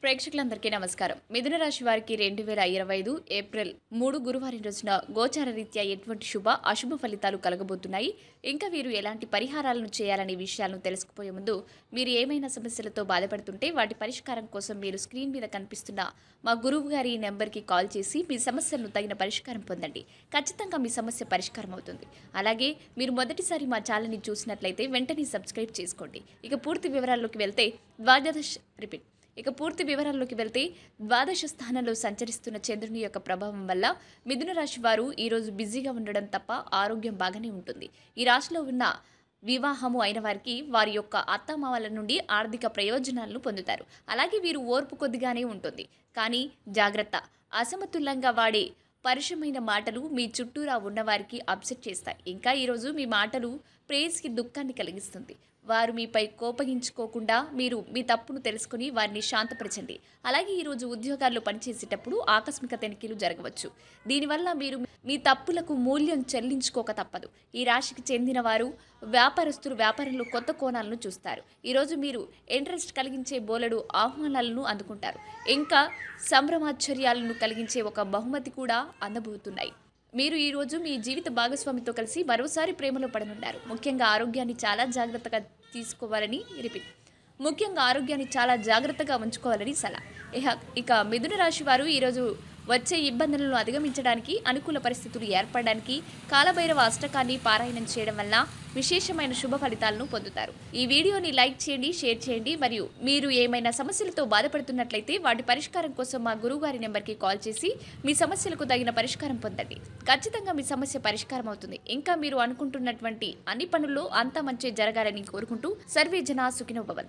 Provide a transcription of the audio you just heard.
ప్రేక్షకులందరికీ నమస్కారం. మిథున రాశి వారికి 2025 ఏప్రిల్ 3 గురువారం రోజున గోచార రీత్యా ఎటువంటి శుభ, అశుభ ఫలితాలు కలగబోతున్నాయి. ఇంకా వీరు ఎలాంటి పరిహారాలను చేయాలనే విషయాలను తెలుసుకుపోయే ముందు మీరు ఏమైనా సమస్యలతో బాధపడుతుంటే వాటి పరిష్కారం కోసం మీరు స్క్రీన్ మీద కనిపిస్తున్న మా గురువు గారి నెంబర్కి కాల్ చేసి మీ సమస్యలను తగిన పరిష్కారం పొందండి. ఖచ్చితంగా మీ సమస్య పరిష్కారం అవుతుంది. అలాగే మీరు మొదటిసారి మా ఛానల్ని చూసినట్లయితే వెంటనే సబ్స్క్రైబ్ చేసుకోండి. ఇక పూర్తి వివరాల్లోకి వెళ్తే ద్వాదశ స్థానంలో సంచరిస్తున్న చంద్రుని యొక్క ప్రభావం వల్ల మిథున రాశి వారు ఈరోజు బిజీగా ఉండడం తప్ప ఆరోగ్యం బాగానే ఉంటుంది. ఈ రాశిలో ఉన్న వివాహము అయిన వారికి వారి యొక్క అత్తమామల నుండి ఆర్థిక ప్రయోజనాలను పొందుతారు. అలాగే వీరు ఓర్పు కొద్దిగానే ఉంటుంది. కానీ జాగ్రత్త, అసమతుల్యంగా వాడే పరుషమైన మాటలు మీ చుట్టూరా ఉన్నవారికి అప్సెట్ చేస్తాయి. ఇంకా ఈరోజు మీ మాటలు ప్రేయస్కి దుఃఖాన్ని కలిగిస్తుంది. వారు మీపై కోపగించుకోకుండా మీరు మీ తప్పును తెలుసుకుని వారిని శాంతపరచండి. అలాగే ఈరోజు ఉద్యోగాల్లో పనిచేసేటప్పుడు ఆకస్మిక తనిఖీలు జరగవచ్చు. దీనివల్ల మీరు మీ తప్పులకు మూల్యం చెల్లించుకోక తప్పదు. ఈ రాశికి చెందిన వారు వ్యాపారస్తులు వ్యాపారంలో కొత్త కోణాలను చూస్తారు. ఈరోజు మీరు ఇంట్రెస్ట్ కలిగించే బోలెడు ఆహ్వానాలను అందుకుంటారు. ఇంకా సంభ్రమాశ్చర్యాలను కలిగించే ఒక బహుమతి కూడా అందబోతున్నాయి. మీరు ఈరోజు మీ జీవిత భాగస్వామితో కలిసి మరోసారి ప్రేమలో పడనున్నారు. ముఖ్యంగా ఆరోగ్యాన్ని చాలా జాగ్రత్తగా ఉంచుకోవాలని సలహా. ఇక మిథున రాశి వారు ఈరోజు వచ్చే ఇబ్బందులను అధిగమించడానికి, అనుకూల పరిస్థితులు ఏర్పడడానికి కాలభైరవ అష్టకాన్ని పారాయణం చేయడం వల్ల విశేషమైన శుభ ఫలితాలను పొందుతారు. ఈ వీడియోని లైక్ చేయండి, షేర్ చేయండి. మరియు మీరు ఏమైనా సమస్యలతో బాధపడుతున్నట్లయితే వాటి పరిష్కారం కోసం మా గురువుగారి నెంబర్కి కాల్ చేసి మీ సమస్యలకు తగిన పరిష్కారం పొందండి. ఖచ్చితంగా మీ సమస్య పరిష్కారం అవుతుంది. ఇంకా మీరు అనుకుంటున్నటువంటి అన్ని పనుల్లో అంతా మంచి జరగాలని కోరుకుంటూ సర్వే జన సుఖినో భవంతు.